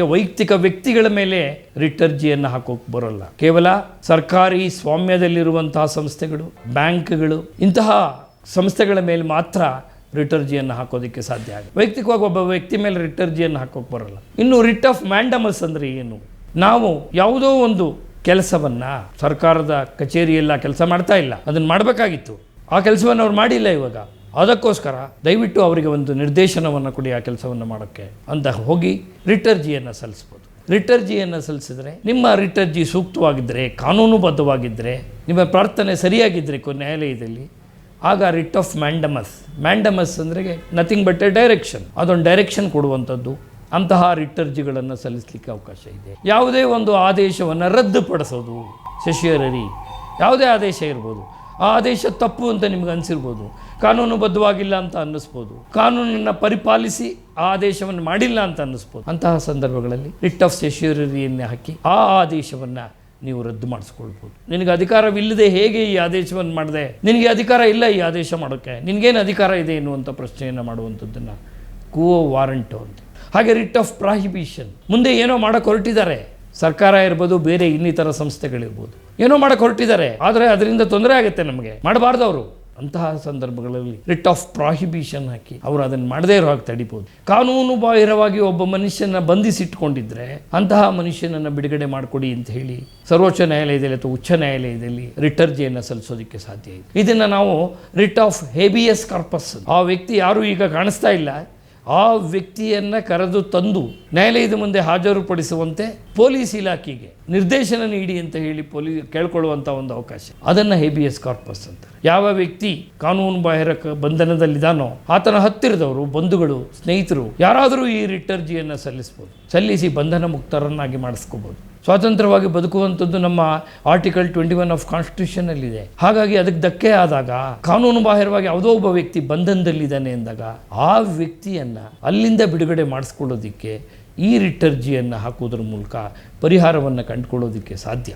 ವೈಯಕ್ತಿಕ ವ್ಯಕ್ತಿಗಳ ಮೇಲೆ ರಿಟ್ ಅರ್ಜಿಯನ್ನು ಹಾಕೋಕೆ ಬರೋಲ್ಲ. ಕೇವಲ ಸರ್ಕಾರಿ ಸ್ವಾಮ್ಯದಲ್ಲಿರುವಂತಹ ಸಂಸ್ಥೆಗಳು, ಬ್ಯಾಂಕ್ಗಳು, ಇಂತಹ ಸಂಸ್ಥೆಗಳ ಮೇಲೆ ಮಾತ್ರ ರಿಟ್ ಅರ್ಜಿಯನ್ನು ಹಾಕೋದಕ್ಕೆ ಸಾಧ್ಯ ಆಗುತ್ತೆ. ವೈಯಕ್ತಿಕವಾಗಿ ಒಬ್ಬ ವ್ಯಕ್ತಿ ಮೇಲೆ ರಿಟ್ ಅರ್ಜಿಯನ್ನು ಹಾಕೋಕೆ ಬರೋಲ್ಲ. ಇನ್ನು ರಿಟ್ ಆಫ್ ಮ್ಯಾಂಡಮಸ್ ಅಂದರೆ ಏನು? ನಾವು ಯಾವುದೋ ಒಂದು ಕೆಲಸವನ್ನು ಸರ್ಕಾರದ ಕಚೇರಿಯೆಲ್ಲ ಕೆಲಸ ಮಾಡ್ತಾ ಇಲ್ಲ, ಅದನ್ನು ಮಾಡಬೇಕಾಗಿತ್ತು, ಆ ಕೆಲಸವನ್ನು ಅವ್ರು ಮಾಡಿಲ್ಲ. ಇವಾಗ ಅದಕ್ಕೋಸ್ಕರ ದಯವಿಟ್ಟು ಅವರಿಗೆ ಒಂದು ನಿರ್ದೇಶನವನ್ನು ಕೊಡಿ ಆ ಕೆಲಸವನ್ನು ಮಾಡೋಕ್ಕೆ ಅಂತ ಹೋಗಿ ರಿಟ್ ಅರ್ಜಿಯನ್ನು ಸಲ್ಲಿಸ್ಬೋದು. ರಿಟ್ ಅರ್ಜಿಯನ್ನು ಸಲ್ಲಿಸಿದ್ರೆ ನಿಮ್ಮ ರಿಟ್ ಅರ್ಜಿ ಸೂಕ್ತವಾಗಿದ್ದರೆ, ಕಾನೂನುಬದ್ಧವಾಗಿದ್ದರೆ, ನಿಮ್ಮ ಪ್ರಾರ್ಥನೆ ಸರಿಯಾಗಿದ್ದರೆ ನ್ಯಾಯಾಲಯದಲ್ಲಿ, ಆಗ ರಿಟ್ ಆಫ್ ಮ್ಯಾಂಡಮಸ್ ಅಂದರೆ ನಥಿಂಗ್ ಬಟ್ ಎ ಡೈರೆಕ್ಷನ್, ಅದೊಂದು ಡೈರೆಕ್ಷನ್ ಕೊಡುವಂಥದ್ದು. ಅಂತಹ ರಿಟ್ ಅರ್ಜಿಗಳನ್ನು ಸಲ್ಲಿಸಲಿಕ್ಕೆ ಅವಕಾಶ ಇದೆ. ಯಾವುದೇ ಒಂದು ಆದೇಶವನ್ನು ರದ್ದುಪಡಿಸೋದು, ಸೆಷಿಯರರಿ ಯಾವುದೇ ಆದೇಶ ಇರ್ಬೋದು, ಆ ಆದೇಶ ತಪ್ಪು ಅಂತ ನಿಮ್ಗೆ ಅನಿಸಿರ್ಬೋದು, ಕಾನೂನುಬದ್ಧವಾಗಿಲ್ಲ ಅಂತ ಅನ್ನಿಸ್ಬೋದು, ಕಾನೂನನ್ನು ಪರಿಪಾಲಿಸಿ ಆ ಆದೇಶವನ್ನು ಮಾಡಿಲ್ಲ ಅಂತ ಅನ್ನಿಸ್ಬೋದು. ಅಂತಹ ಸಂದರ್ಭಗಳಲ್ಲಿ ರಿಟ್ ಆಫ್ ಸೆಷಿಯರರಿಯನ್ನು ಹಾಕಿ ಆ ಆದೇಶವನ್ನು ನೀವು ರದ್ದು ಮಾಡಿಸ್ಕೊಳ್ಬೋದು. ನಿನಗೆ ಅಧಿಕಾರವಿಲ್ಲದೆ ಹೇಗೆ ಈ ಆದೇಶವನ್ನು ಮಾಡಿದೆ, ನಿನಗೆ ಅಧಿಕಾರ ಇಲ್ಲ ಈ ಆದೇಶ ಮಾಡೋಕ್ಕೆ, ನಿನಗೇನು ಅಧಿಕಾರ ಇದೆ ಎನ್ನುವಂಥ ಪ್ರಶ್ನೆಯನ್ನು ಮಾಡುವಂಥದ್ದನ್ನು ಕೋ ವಾರಂಟು ಅಂತ. ಹಾಗೆ ರಿಟ್ ಆಫ್ ಪ್ರಾಹಿಬಿಷನ್, ಮುಂದೆ ಏನೋ ಮಾಡೋಕ್ಕೆ ಹೊರಟಿದ್ದಾರೆ, ಸರ್ಕಾರ ಇರ್ಬೋದು, ಬೇರೆ ಇನ್ನಿತರ ಸಂಸ್ಥೆಗಳಿರ್ಬೋದು, ಏನೋ ಮಾಡೋಕ್ಕೆ ಹೊರಟಿದ್ದಾರೆ, ಆದರೆ ಅದರಿಂದ ತೊಂದರೆ ಆಗುತ್ತೆ, ನಮಗೆ ಮಾಡಬಾರ್ದು ಅವರು. ಅಂತಹ ಸಂದರ್ಭಗಳಲ್ಲಿ ರಿಟ್ ಆಫ್ ಪ್ರಾಹಿಬಿಷನ್ ಹಾಕಿ ಅವರು ಅದನ್ನು ಮಾಡದೇ ಇರೋ ಹಾಗೆ ತಡಿಬೋದು. ಕಾನೂನು ಬಾಹಿರವಾಗಿ ಒಬ್ಬ ಮನುಷ್ಯನ ಬಂಧಿಸಿಟ್ಕೊಂಡಿದ್ರೆ ಅಂತಹ ಮನುಷ್ಯನನ್ನು ಬಿಡುಗಡೆ ಮಾಡಿಕೊಡಿ ಅಂತ ಹೇಳಿ ಸರ್ವೋಚ್ಚ ನ್ಯಾಯಾಲಯದಲ್ಲಿ ಅಥವಾ ಉಚ್ಚ ನ್ಯಾಯಾಲಯದಲ್ಲಿ ರಿಟ್ ಅರ್ಜಿಯನ್ನು ಸಲ್ಲಿಸೋದಕ್ಕೆ ಸಾಧ್ಯ ಇದೆ. ಇದನ್ನು ನಾವು ರಿಟ್ ಆಫ್ ಹೇಬಿಯಸ್ ಕಾರ್ಪಸ್, ಆ ವ್ಯಕ್ತಿ ಯಾರೂ ಈಗ ಕಾಣಿಸ್ತಾ ಇಲ್ಲ, ಆ ವ್ಯಕ್ತಿಯನ್ನು ಕರೆದು ತಂದು ನ್ಯಾಯಾಲಯದ ಮುಂದೆ ಹಾಜರುಪಡಿಸುವಂತೆ ಪೊಲೀಸ್ ಇಲಾಖೆಗೆ ನಿರ್ದೇಶನ ನೀಡಿ ಅಂತ ಹೇಳಿ ಕೇಳ್ಕೊಳ್ಳುವಂಥ ಒಂದು ಅವಕಾಶ, ಅದನ್ನು ಹೇಬಿಯಸ್ ಕಾರ್ಪಸ್ ಅಂತಾರೆ. ಯಾವ ವ್ಯಕ್ತಿ ಕಾನೂನು ಬಾಹಿರ ಬಂಧನದಲ್ಲಿದ್ದಾನೋ ಆತನ ಹತ್ತಿರದವರು, ಬಂಧುಗಳು, ಸ್ನೇಹಿತರು ಯಾರಾದರೂ ಈ ರಿಟ್ ಅರ್ಜಿಯನ್ನು ಸಲ್ಲಿಸಿ ಬಂಧನ ಮುಕ್ತರನ್ನಾಗಿ ಮಾಡಿಸ್ಕೋಬೋದು. ಸ್ವಾತಂತ್ರ್ಯವಾಗಿ ಬದುಕುವಂಥದ್ದು ನಮ್ಮ ಆರ್ಟಿಕಲ್ 21 ಆಫ್ ಕಾನ್ಸ್ಟಿಟ್ಯೂಷನಲ್ಲಿದೆ. ಹಾಗಾಗಿ ಅದಕ್ಕೆ ಧಕ್ಕೆ ಆದಾಗ, ಕಾನೂನು ಬಾಹಿರವಾಗಿ ಯಾವುದೋ ಒಬ್ಬ ವ್ಯಕ್ತಿ ಬಂಧನದಲ್ಲಿದ್ದಾನೆ ಎಂದಾಗ ಆ ವ್ಯಕ್ತಿಯನ್ನು ಅಲ್ಲಿಂದ ಬಿಡುಗಡೆ ಮಾಡಿಸ್ಕೊಳ್ಳೋದಕ್ಕೆ ಈ ರಿಟ್ ಅರ್ಜಿಯನ್ನು ಹಾಕೋದ್ರ ಮೂಲಕ ಪರಿಹಾರವನ್ನು ಕಂಡುಕೊಳ್ಳೋದಕ್ಕೆ ಸಾಧ್ಯ.